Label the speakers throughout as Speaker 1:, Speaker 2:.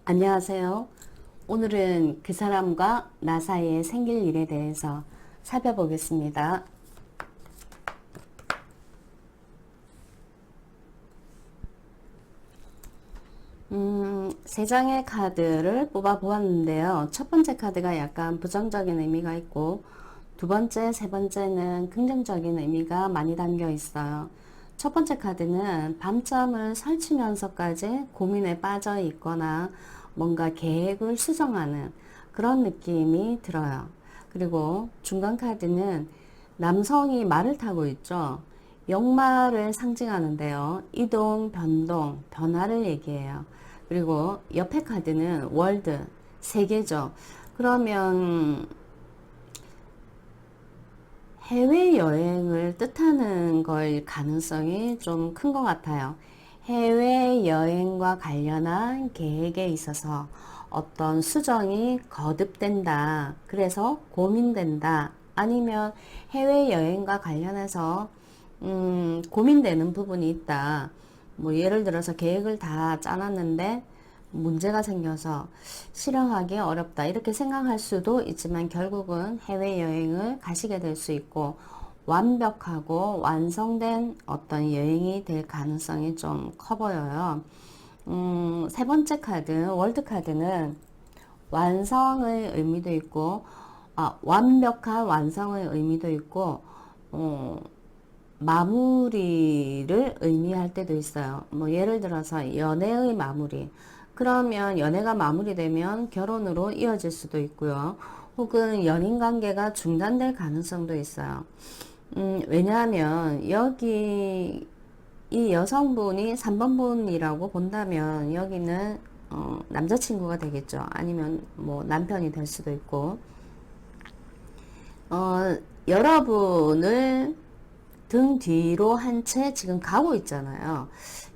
Speaker 1: 안녕하세요. 오늘은 그 사람과 나 사이에 생길 일에 대해서 살펴보겠습니다. 세 장의 카드를 뽑아 보았는데요. 첫 번째 카드가 약간 부정적인 의미가 있고, 두 번째, 세 번째는 긍정적인 의미가 많이 담겨 있어요. 첫 번째 카드는 밤잠을 설치면서까지 고민에 빠져 있거나 뭔가 계획을 수정하는 그런 느낌이 들어요. 그리고 중간 카드는 남성이 말을 타고 있죠. 역마를 상징하는데요. 이동, 변동, 변화를 얘기해요. 그리고 옆에 카드는 월드, 세계죠. 그러면 해외여행을 뜻하는 걸 가능성이 좀 큰 것 같아요. 해외여행과 관련한 계획에 있어서 어떤 수정이 거듭된다. 그래서 고민된다. 아니면 해외여행과 관련해서 고민되는 부분이 있다. 뭐 예를 들어서 계획을 다 짜놨는데 문제가 생겨서 실행하기 어렵다 이렇게 생각할 수도 있지만 결국은 해외여행을 가시게 될 수 있고 완벽하고 완성된 어떤 여행이 될 가능성이 좀 커 보여요. 세 번째 카드 월드 카드는 완성의 의미도 있고 완벽한 완성의 의미도 있고 마무리를 의미할 때도 있어요. 뭐 예를 들어서 연애의 마무리. 그러면 연애가 마무리되면 결혼으로 이어질 수도 있고요. 혹은 연인 관계가 중단될 가능성도 있어요. 왜냐하면 여기 이 여성분이 3번 분이라고 본다면 여기는 남자친구가 되겠죠. 아니면 뭐 남편이 될 수도 있고 여러분을 등 뒤로 한 채 지금 가고 있잖아요.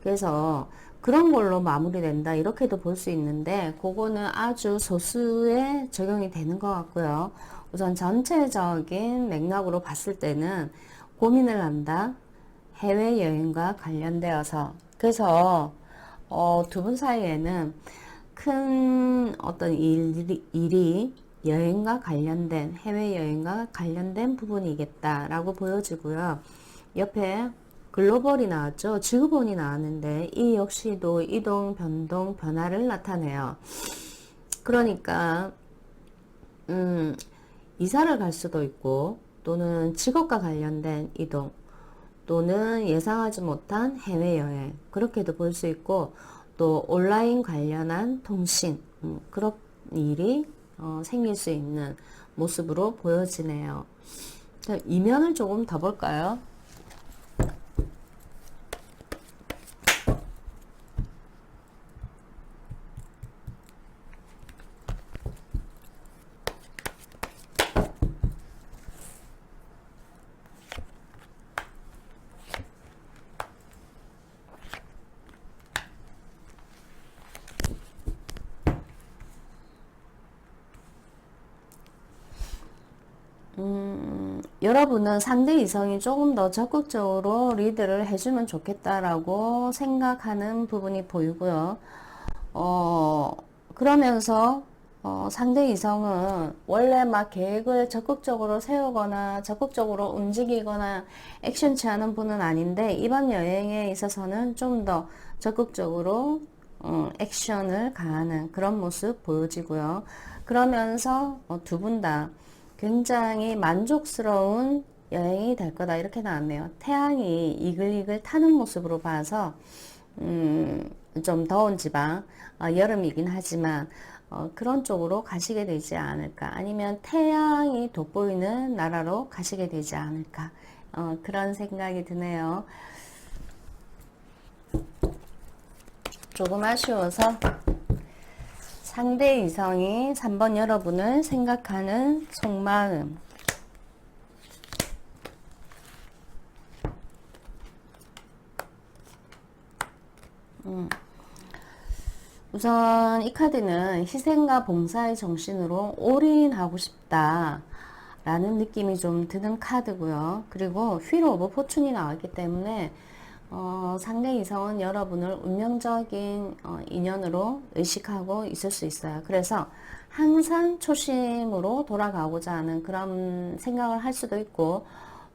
Speaker 1: 그래서 그런 걸로 마무리된다 이렇게도 볼 수 있는데 그거는 아주 소수에 적용이 되는 것 같고요. 우선 전체적인 맥락으로 봤을 때는 고민을 한다. 해외여행과 관련되어서 그래서 두 분 사이에는 큰 어떤 일이 여행과 관련된 해외여행과 관련된 부분이겠다라고 보여지고요. 옆에 글로벌이 나왔죠. 지구본이 나왔는데 이 역시도 이동, 변동, 변화를 나타내요. 그러니까 이사를 갈 수도 있고 또는 직업과 관련된 이동 또는 예상하지 못한 해외여행 그렇게도 볼 수 있고 또 온라인 관련한 통신 그런 일이 생길 수 있는 모습으로 보여지네요. 자, 이면을 조금 더 볼까요? 여러분은 상대 이성이 조금 더 적극적으로 리드를 해주면 좋겠다라고 생각하는 부분이 보이고요. 그러면서 상대 이성은 원래 막 계획을 적극적으로 세우거나 적극적으로 움직이거나 액션 취하는 분은 아닌데 이번 여행에 있어서는 좀 더 적극적으로 액션을 가하는 그런 모습 보여지고요. 그러면서 두 분 다 굉장히 만족스러운 여행이 될 거다 이렇게 나왔네요. 태양이 이글이글 타는 모습으로 봐서 좀 더운 지방 여름이긴 하지만 그런 쪽으로 가시게 되지 않을까, 아니면 태양이 돋보이는 나라로 가시게 되지 않을까, 그런 생각이 드네요. 조금 아쉬워서 상대 이성이 3번 여러분을 생각하는 속마음, 우선 이 카드는 희생과 봉사의 정신으로 올인하고 싶다 라는 느낌이 좀 드는 카드고요. 그리고 휠 오브 포춘이 나왔기 때문에 상대 이성은 여러분을 운명적인 인연으로 의식하고 있을 수 있어요. 그래서 항상 초심으로 돌아가고자 하는 그런 생각을 할 수도 있고,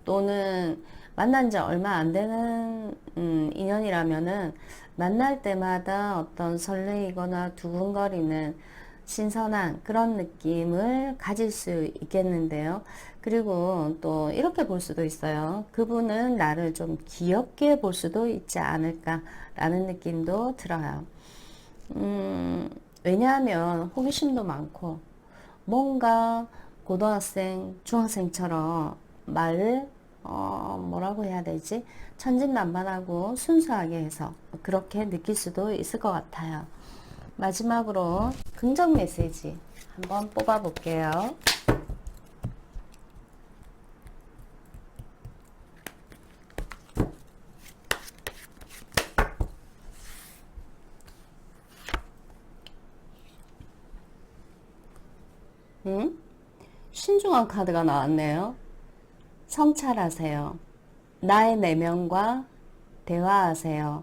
Speaker 1: 또는 만난 지 얼마 안 되는 인연이라면은 만날 때마다 어떤 설레이거나 두근거리는 신선한 그런 느낌을 가질 수 있겠는데요. 그리고 또 이렇게 볼 수도 있어요. 그분은 나를 좀 귀엽게 볼 수도 있지 않을까라는 느낌도 들어요. 왜냐하면 호기심도 많고 뭔가 고등학생, 중학생처럼 말을 뭐라고 해야 되지? 천진난만하고 순수하게 해서 그렇게 느낄 수도 있을 것 같아요. 마지막으로 긍정 메시지 한번 뽑아 볼게요. 신중한 카드가 나왔네요. 성찰하세요. 나의 내면과 대화하세요.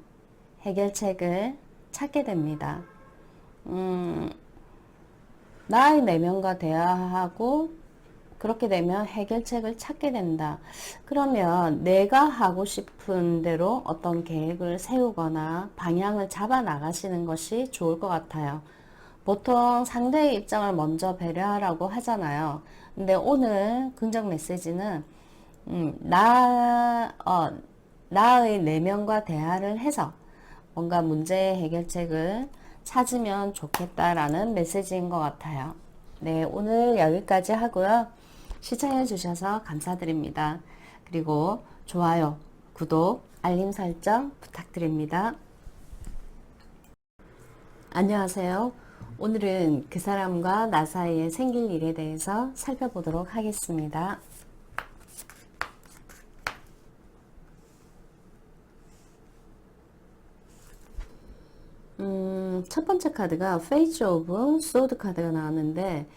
Speaker 1: 해결책을 찾게 됩니다. 나의 내면과 대화하고 그렇게 되면 해결책을 찾게 된다. 그러면 내가 하고 싶은 대로 어떤 계획을 세우거나 방향을 잡아 나가시는 것이 좋을 것 같아요. 보통 상대의 입장을 먼저 배려하라고 하잖아요. 근데 오늘 긍정 메시지는 나의 내면과 대화를 해서 뭔가 문제의 해결책을 찾으면 좋겠다라는 메시지인 것 같아요. 네, 오늘 여기까지 하고요. 시청해 주셔서 감사드립니다. 그리고 좋아요, 구독, 알림 설정 부탁드립니다. 안녕하세요. 오늘은 그 사람과 나 사이에 생길 일에 대해서 살펴보도록 하겠습니다. 첫 번째 카드가 페이지 오브 소드 카드가 나왔는데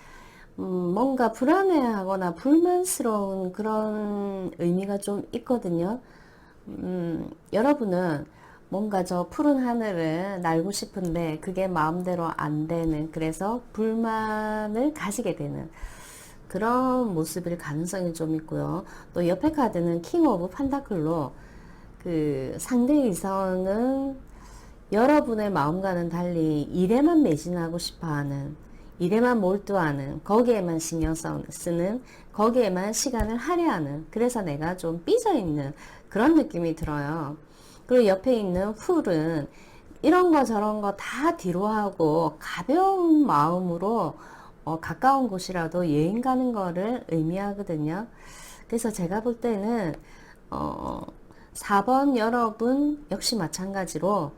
Speaker 1: 뭔가 불안해하거나 불만스러운 그런 의미가 좀 있거든요. 여러분은 뭔가 저 푸른 하늘을 날고 싶은데 그게 마음대로 안 되는, 그래서 불만을 가지게 되는 그런 모습일 가능성이 좀 있고요. 또 옆에 카드는 킹 오브 판다클로, 그 상대 이성은 여러분의 마음과는 달리 일에만 매진하고 싶어하는, 일에만 몰두하는, 거기에만 신경 쓰는, 거기에만 시간을 할애하는, 그래서 내가 좀 삐져있는 그런 느낌이 들어요. 그리고 옆에 있는 훌은 이런 거 저런 거 다 뒤로 하고 가벼운 마음으로 가까운 곳이라도 여행 가는 거를 의미하거든요. 그래서 제가 볼 때는 4번 여러분 역시 마찬가지로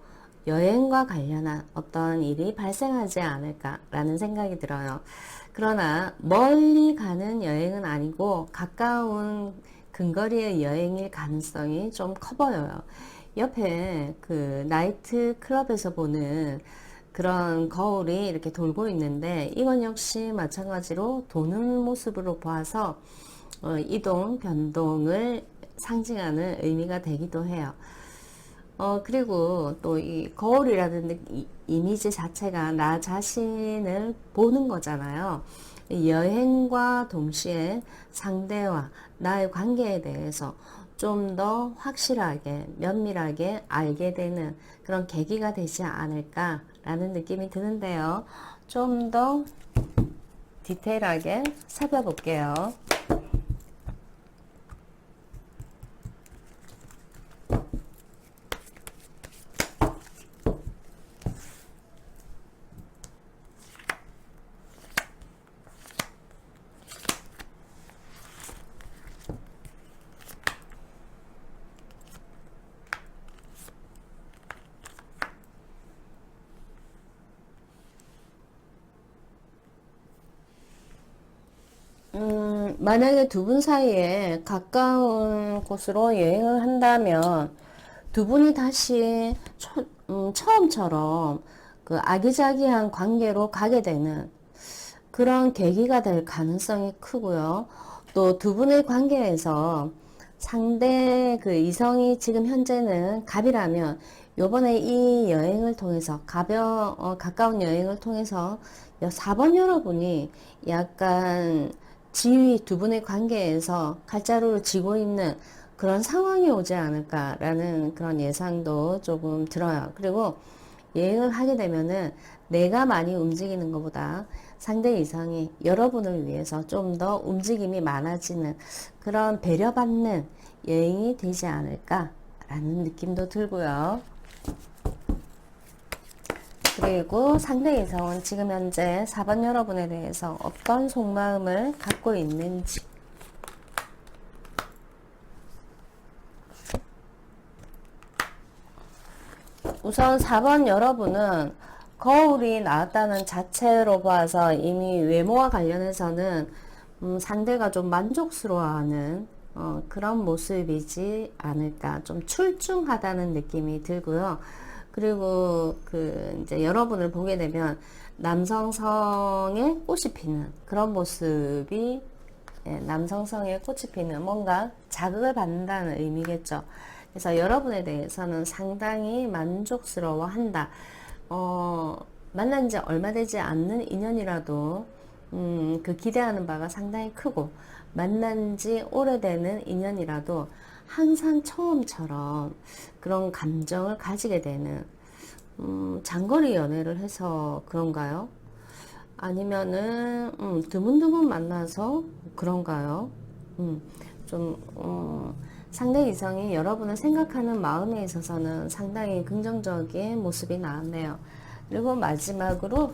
Speaker 1: 여행과 관련한 어떤 일이 발생하지 않을까라는 생각이 들어요. 그러나 멀리 가는 여행은 아니고 가까운 근거리의 여행일 가능성이 좀 커 보여요. 옆에 그 나이트 클럽에서 보는 그런 거울이 이렇게 돌고 있는데 이건 역시 마찬가지로 도는 모습으로 보아서 이동, 변동을 상징하는 의미가 되기도 해요. 그리고 또 이 거울이라는 이미지 자체가 나 자신을 보는 거잖아요. 여행과 동시에 상대와 나의 관계에 대해서 좀 더 확실하게, 면밀하게 알게 되는 그런 계기가 되지 않을까라는 느낌이 드는데요. 좀 더 디테일하게 살펴볼게요. 만약에 두 분 사이에 가까운 곳으로 여행을 한다면 두 분이 다시 처음처럼 그 아기자기한 관계로 가게 되는 그런 계기가 될 가능성이 크고요. 또 두 분의 관계에서 상대 그 이성이 지금 현재는 갑이라면 요번에 이 여행을 통해서 가까운 여행을 통해서 4번 여러분이 약간 지위 두 분의 관계에서 칼자루를 쥐고 있는 그런 상황이 오지 않을까라는 그런 예상도 조금 들어요. 그리고 여행을 하게 되면은 내가 많이 움직이는 것보다 상대 이상이 여러분을 위해서 좀 더 움직임이 많아지는 그런 배려받는 여행이 되지 않을까라는 느낌도 들고요. 그리고 상대 이성은 지금 현재 4번 여러분에 대해서 어떤 속마음을 갖고 있는지, 우선 4번 여러분은 거울이 나왔다는 자체로 봐서 이미 외모와 관련해서는 상대가 좀 만족스러워하는 그런 모습이지 않을까. 좀 출중하다는 느낌이 들고요. 그리고 그 이제 여러분을 보게 되면 남성성의 꽃이 피는 그런 모습이, 남성성의 꽃이 피는 뭔가 자극을 받는다는 의미겠죠. 그래서 여러분에 대해서는 상당히 만족스러워 한다. 만난 지 얼마 되지 않는 인연이라도, 그 기대하는 바가 상당히 크고, 만난 지 오래되는 인연이라도 항상 처음처럼 그런 감정을 가지게 되는, 장거리 연애를 해서 그런가요? 아니면은, 드문드문 만나서 그런가요? 상대 이성이 여러분을 생각하는 마음에 있어서는 상당히 긍정적인 모습이 나왔네요. 그리고 마지막으로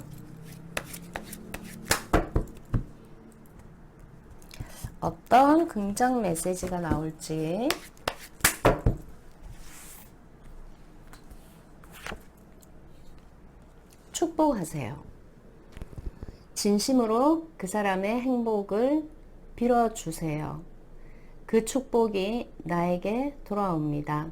Speaker 1: 어떤 긍정 메시지가 나올지, 축복하세요. 진심으로 그 사람의 행복을 빌어주세요. 그 축복이 나에게 돌아옵니다.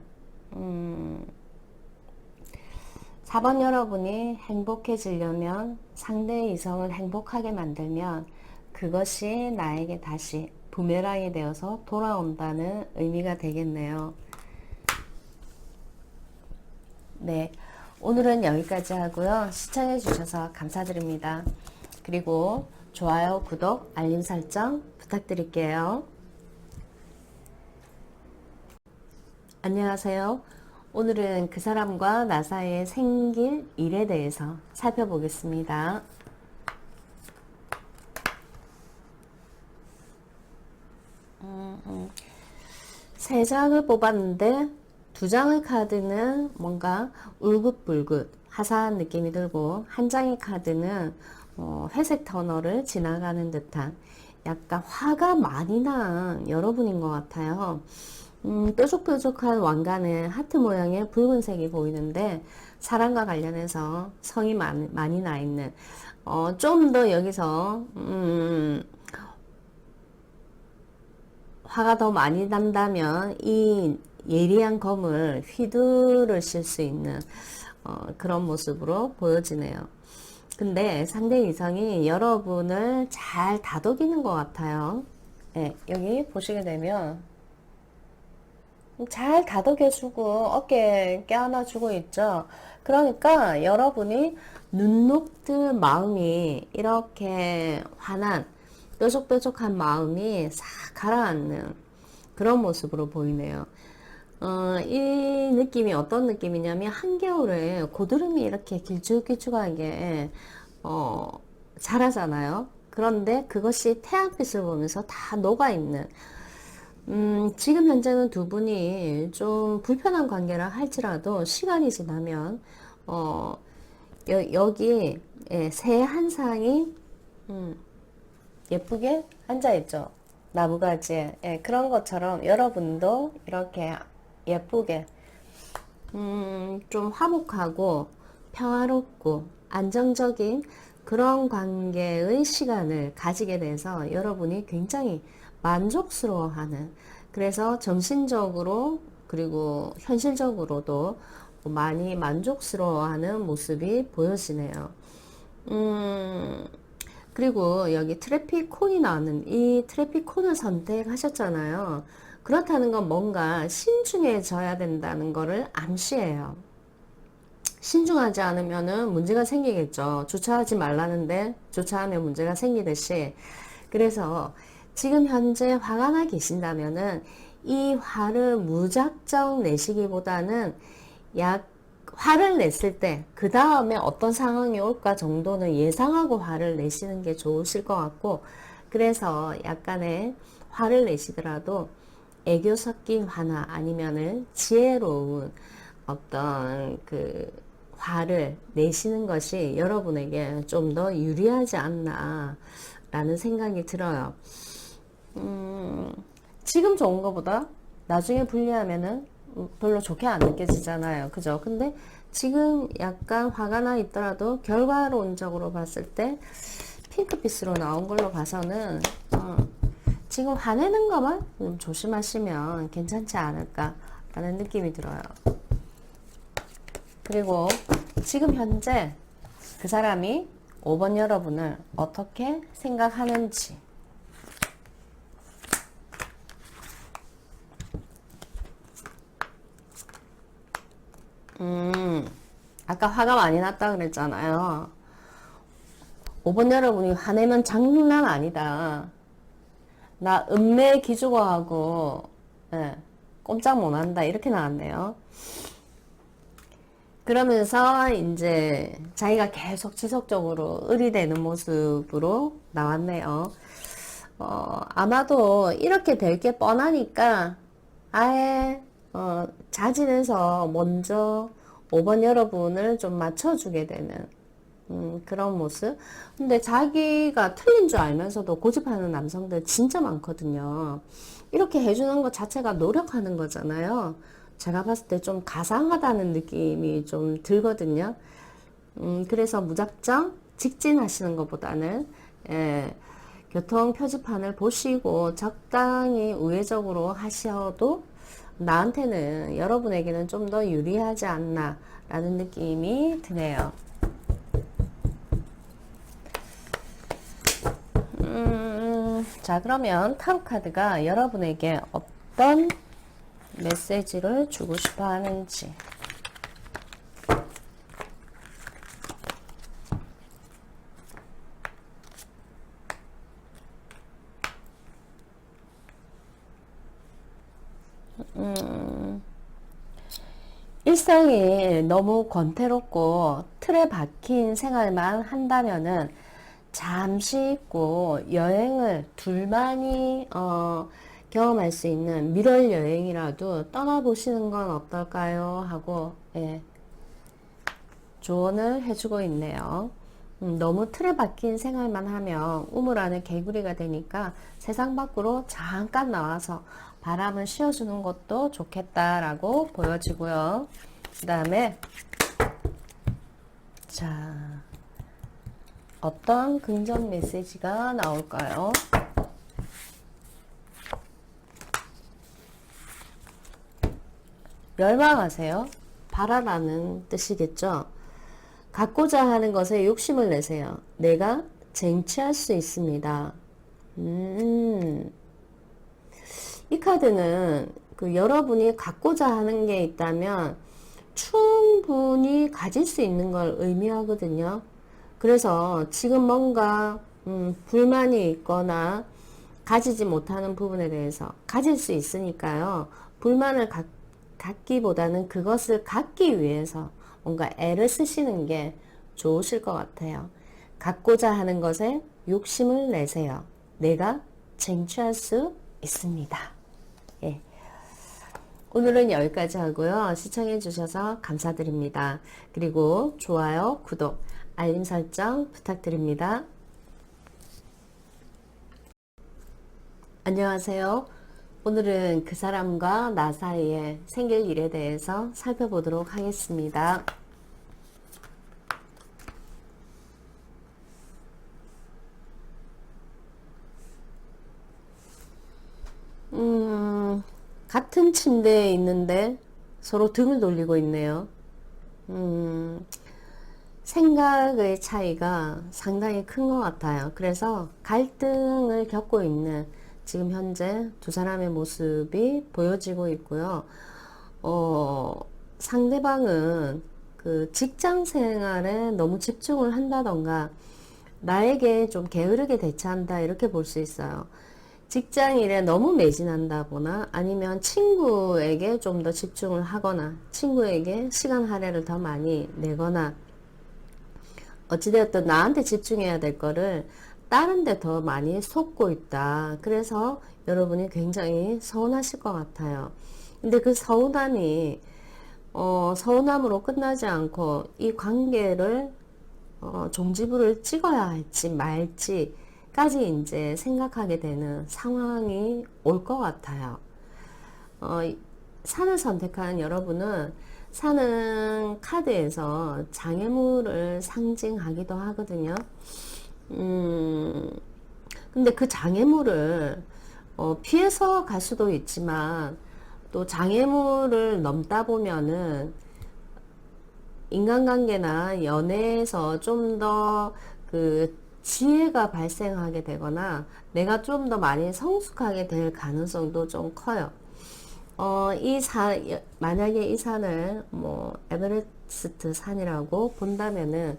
Speaker 1: 4번 여러분이 행복해지려면, 상대 이성을 행복하게 만들면 그것이 나에게 다시 부메랑이 되어서 돌아온다는 의미가 되겠네요. 네, 오늘은 여기까지 하고요. 시청해 주셔서 감사드립니다. 그리고 좋아요, 구독, 알림 설정 부탁드릴게요. 안녕하세요. 오늘은 그 사람과 나 사이에 생길 일에 대해서 살펴보겠습니다. 세 장을 뽑았는데 두 장의 카드는 뭔가 울긋불긋 화사한 느낌이 들고, 한 장의 카드는 회색 터널을 지나가는 듯한 약간 화가 많이 난 여러분인 것 같아요. 뾰족뾰족한 왕관에 하트 모양의 붉은색이 보이는데 사랑과 관련해서 성이 많이 나 있는 좀 더 여기서 화가 더 많이 난다면 이 예리한 검을 휘두르실 수 있는 그런 모습으로 보여지네요. 근데 상대 이성이 여러분을 잘 다독이는 것 같아요. 네, 여기 보시게 되면 잘 다독여주고 어깨 껴안아주고 있죠. 그러니까 여러분이 눈 녹듯 마음이 이렇게 화난 뾰족뾰족한 마음이 싹 가라앉는 그런 모습으로 보이네요. 이 느낌이 어떤 느낌이냐면 한겨울에 고드름이 이렇게 길쭉길쭉하게 자라잖아요. 그런데 그것이 태양빛을 보면서 다 녹아있는 지금 현재는 두 분이 좀 불편한 관계라 할지라도 시간이 지나면 여기 새 한 상이 예쁘게 앉아있죠. 나무가지에 그런 것처럼 여러분도 이렇게 예쁘게 좀 화목하고 평화롭고 안정적인 그런 관계의 시간을 가지게 돼서 여러분이 굉장히 만족스러워하는, 그래서 정신적으로 그리고 현실적으로도 많이 만족스러워하는 모습이 보여지네요. 그리고 여기 트래픽콘이 나오는 이 트래픽콘을 선택하셨잖아요. 그렇다는 건 뭔가 신중해져야 된다는 거를 암시해요. 신중하지 않으면은 문제가 생기겠죠. 주차하지 말라는데 주차하면 문제가 생기듯이. 그래서 지금 현재 화가 나 계신다면은 이 화를 무작정 내시기보다는 화를 냈을 때 그 다음에 어떤 상황이 올까 정도는 예상하고 화를 내시는 게 좋으실 것 같고, 그래서 약간의 화를 내시더라도 애교 섞인 화나 아니면은 지혜로운 어떤 그 화를 내시는 것이 여러분에게 좀 더 유리하지 않나 라는 생각이 들어요. 지금 좋은 것보다 나중에 불리하면은 별로 좋게 안 느껴지잖아요. 그죠? 근데 지금 약간 화가 나 있더라도 결과론적으로 봤을 때 핑크빛으로 나온 걸로 봐서는 지금 화내는 것만 좀 조심하시면 괜찮지 않을까라는 느낌이 들어요. 그리고 지금 현재 그 사람이 5번 여러분을 어떻게 생각하는지, 아까 화가 많이 났다 그랬잖아요. 5번 여러분이 화내면 장난 아니다. 나 음매 기죽어하고 꼼짝 못한다 이렇게 나왔네요. 그러면서 이제 자기가 계속 지속적으로 의리되는 모습으로 나왔네요. 아마도 이렇게 될 게 뻔하니까 아예 자진해서 먼저 5번 여러분을 좀 맞춰주게 되는 그런 모습. 근데 자기가 틀린 줄 알면서도 고집하는 남성들 진짜 많거든요. 이렇게 해주는 것 자체가 노력하는 거잖아요. 제가 봤을 때 좀 가상하다는 느낌이 좀 들거든요. 그래서 무작정 직진하시는 것보다는 교통 표지판을 보시고 적당히 우회적으로 하셔도 나한테는, 여러분에게는 좀 더 유리하지 않나 라는 느낌이 드네요. 자, 그러면 타로 카드가 여러분에게 어떤 메시지를 주고 싶어 하는지. 일상이 너무 권태롭고 틀에 박힌 생활만 한다면은 잠시 있고 여행을 둘만이 경험할 수 있는 미럴 여행이라도 떠나보시는 건 어떨까요? 하고 조언을 해주고 있네요. 너무 틀에 박힌 생활만 하면 우물 안에 개구리가 되니까 세상 밖으로 잠깐 나와서 바람을 씌워주는 것도 좋겠다라고 보여지고요. 그 다음에 자, 어떤 긍정 메시지가 나올까요? 열망하세요. 바라라는 뜻이겠죠. 갖고자 하는 것에 욕심을 내세요. 내가 쟁취할 수 있습니다. 이 카드는 여러분이 갖고자 하는 게 있다면 충분히 가질 수 있는 걸 의미하거든요. 그래서 지금 뭔가 불만이 있거나 가지지 못하는 부분에 대해서 가질 수 있으니까요. 불만을 갖기보다는 그것을 갖기 위해서 뭔가 애를 쓰시는 게 좋으실 것 같아요. 갖고자 하는 것에 욕심을 내세요. 내가 쟁취할 수 있습니다. 예. 오늘은 여기까지 하고요. 시청해 주셔서 감사드립니다. 그리고 좋아요, 구독, 알림 설정 부탁드립니다. 안녕하세요. 오늘은 그 사람과 나 사이에 생길 일에 대해서 살펴보도록 하겠습니다. 같은 침대에 있는데 서로 등을 돌리고 있네요. 생각의 차이가 상당히 큰 것 같아요. 그래서 갈등을 겪고 있는 지금 현재 두 사람의 모습이 보여지고 있고요. 상대방은 그 직장 생활에 너무 집중을 한다던가 나에게 좀 게으르게 대처한다 이렇게 볼 수 있어요. 직장 일에 너무 매진한다거나 아니면 친구에게 좀 더 집중을 하거나 친구에게 시간 할애를 더 많이 내거나 어찌되었든 나한테 집중해야 될 거를 다른 데 더 많이 쏟고 있다. 그래서 여러분이 굉장히 서운하실 것 같아요. 근데 그 서운함이 서운함으로 끝나지 않고 이 관계를 종지부를 찍어야 할지 말지까지 이제 생각하게 되는 상황이 올 것 같아요. 산을 선택한 여러분은 산은 카드에서 장애물을 상징하기도 하거든요. 근데 그 장애물을 피해서 갈 수도 있지만 또 장애물을 넘다 보면은 인간관계나 연애에서 좀 더 그 지혜가 발생하게 되거나 내가 좀 더 많이 성숙하게 될 가능성도 좀 커요. 만약에 이 산을 뭐 에베레스트 산이라고 본다면은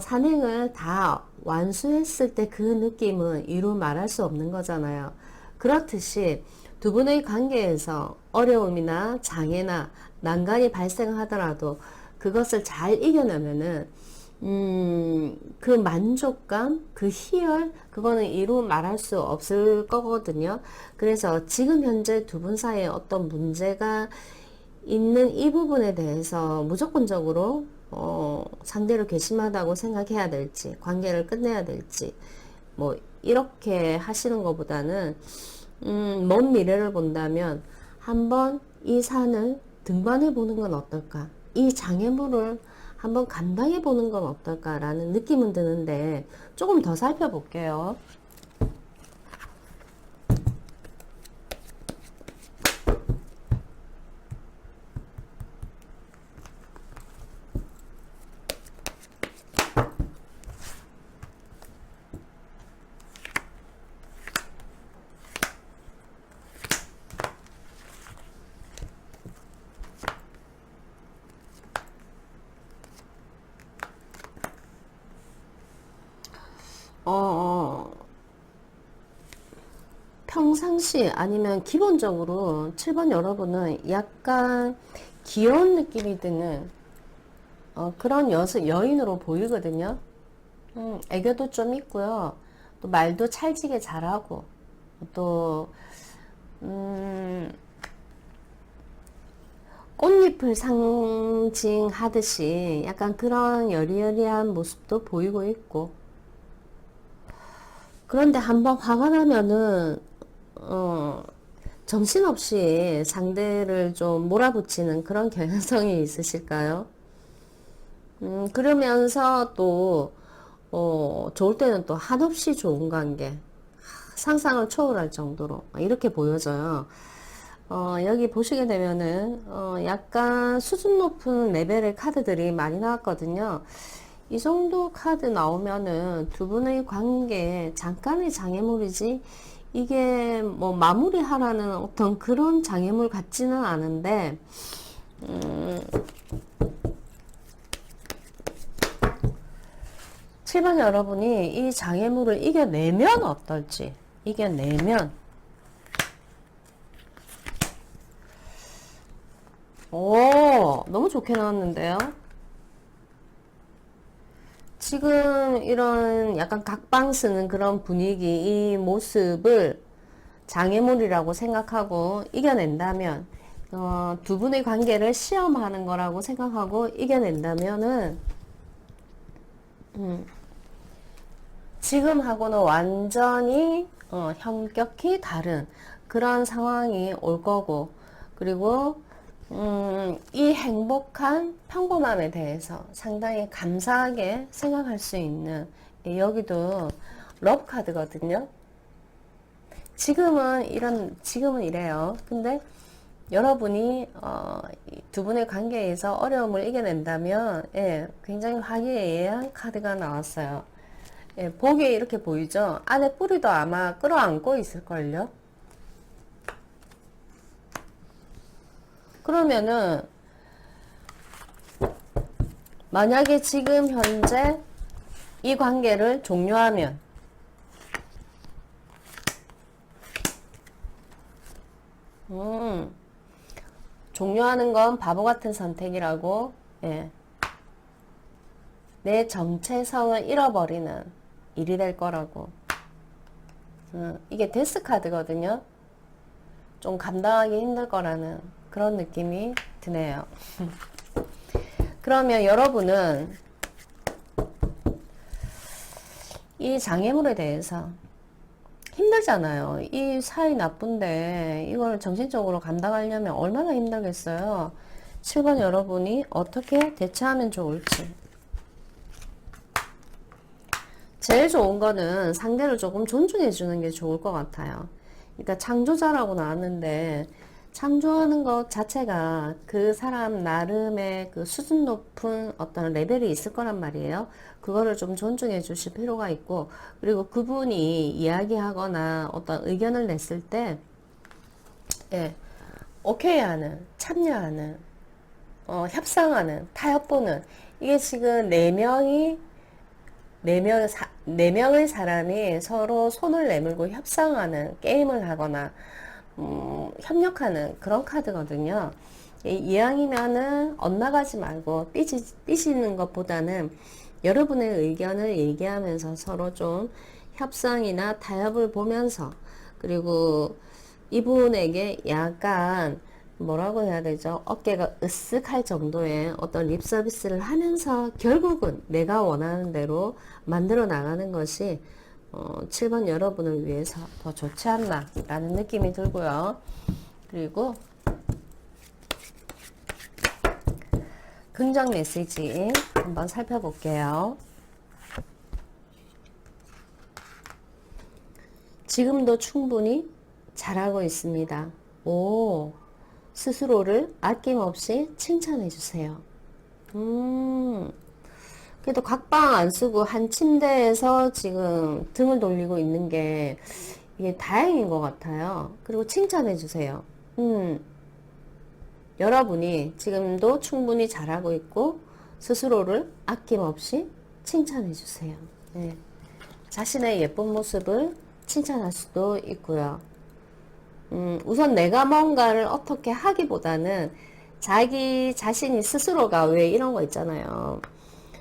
Speaker 1: 산행을 다 완수했을 때 그 느낌은 이루 말할 수 없는 거잖아요. 그렇듯이 두 분의 관계에서 어려움이나 장애나 난관이 발생하더라도 그것을 잘 이겨내면은 그 만족감, 그 희열, 그거는 이루 말할 수 없을 거거든요. 그래서 지금 현재 두 분 사이에 어떤 문제가 있는 이 부분에 대해서 무조건적으로 상대를 괘씸하다고 생각해야 될지, 관계를 끝내야 될지, 뭐, 이렇게 하시는 것보다는, 먼 미래를 본다면, 한번 이 산을 등반해 보는 건 어떨까? 이 장애물을 한번 감당해 보는 건 어떨까라는 느낌은 드는데, 조금 더 살펴볼게요. 평상시 아니면 기본적으로 7번 여러분은 약간 귀여운 느낌이 드는 그런 여인으로 보이거든요. 애교도 좀 있고요. 또 말도 찰지게 잘하고 또 꼭 꽃잎을 상징하듯이 약간 그런 여리여리한 모습도 보이고 있고, 그런데 한번 화가 나면은 정신없이 상대를 좀 몰아붙이는 그런 경향성이 있으실까요? 그러면서 또 좋을 때는 또 한없이 좋은 관계, 상상을 초월할 정도로 이렇게 보여져요. 여기 보시게 되면은 약간 수준 높은 레벨의 카드들이 많이 나왔거든요. 이 정도 카드 나오면은 두 분의 관계에 잠깐의 장애물이지, 이게 뭐 마무리하라는 어떤 그런 장애물 같지는 않은데, 7번 여러분이 이 장애물을 이겨내면 어떨지, 이겨내면, 너무 좋게 나왔는데요. 지금 이런 약간 각방 쓰는 그런 분위기, 이 모습을 장애물이라고 생각하고 이겨낸다면, 두 분의 관계를 시험하는 거라고 생각하고 이겨낸다면은, 지금하고는 완전히 현격히 다른 그런 상황이 올 거고, 그리고 이 행복한 평범함에 대해서 상당히 감사하게 생각할 수 있는, 여기도 러브 카드거든요. 지금은 이래요. 근데 여러분이 두 분의 관계에서 어려움을 이겨낸다면, 굉장히 화기애애한 카드가 나왔어요. 보기에 이렇게 보이죠? 안에 뿌리도 아마 끌어안고 있을걸요? 그러면은 만약에 지금 현재 이 관계를 종료하면, 종료하는 건 바보 같은 선택이라고, 내 정체성을 잃어버리는 일이 될 거라고. 이게 데스 카드거든요. 좀 감당하기 힘들 거라는 그런 느낌이 드네요. 그러면 여러분은 이 장애물에 대해서 힘들잖아요. 이 사이 나쁜데 이걸 정신적으로 감당하려면 얼마나 힘들겠어요. 7번 여러분이 어떻게 대처하면 좋을지. 제일 좋은 거는 상대를 조금 존중해 주는 게 좋을 것 같아요. 그러니까 창조자라고 나왔는데, 창조하는 것 자체가 그 사람 나름의 그 수준 높은 어떤 레벨이 있을 거란 말이에요. 그거를 좀 존중해 주실 필요가 있고, 그리고 그분이 이야기하거나 어떤 의견을 냈을 때, 오케이 하는, 참여하는, 협상하는, 타협보는, 이게 지금 네 명의 사람이 서로 손을 내밀고 협상하는, 게임을 하거나 협력하는 그런 카드거든요. 이왕이면은 엇나가지 말고 삐지는 것보다는 여러분의 의견을 얘기하면서 서로 좀 협상이나 타협을 보면서, 그리고 이분에게 약간 뭐라고 해야 되죠? 어깨가 으쓱할 정도의 어떤 립 서비스를 하면서 결국은 내가 원하는 대로 만들어 나가는 것이 7번 여러분을 위해서 더 좋지 않나 라는 느낌이 들고요. 그리고 긍정 메시지 한번 살펴볼게요. 지금도 충분히 잘하고 있습니다. 스스로를 아낌없이 칭찬해 주세요. 그래도 각방 안 쓰고 한 침대에서 지금 등을 돌리고 있는 게 이게 다행인 것 같아요. 그리고 칭찬해 주세요. 여러분이 지금도 충분히 잘하고 있고 스스로를 아낌없이 칭찬해 주세요. 자신의 예쁜 모습을 칭찬할 수도 있고요. 우선 내가 뭔가를 어떻게 하기보다는 자기 자신이 스스로가, 왜 이런 거 있잖아요.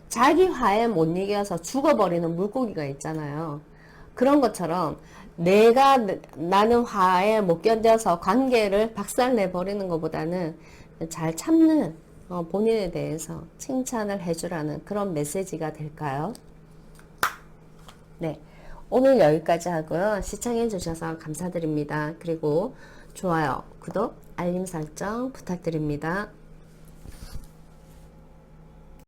Speaker 1: 자기 화에 못 이겨서 죽어버리는 물고기가 있잖아요. 그런 것처럼 나는 화에 못 견뎌서 관계를 박살내버리는 것보다는 잘 참는 본인에 대해서 칭찬을 해주라는 그런 메시지가 될까요? 네, 오늘 여기까지 하고요. 시청해 주셔서 감사드립니다. 그리고 좋아요, 구독, 알림 설정 부탁드립니다.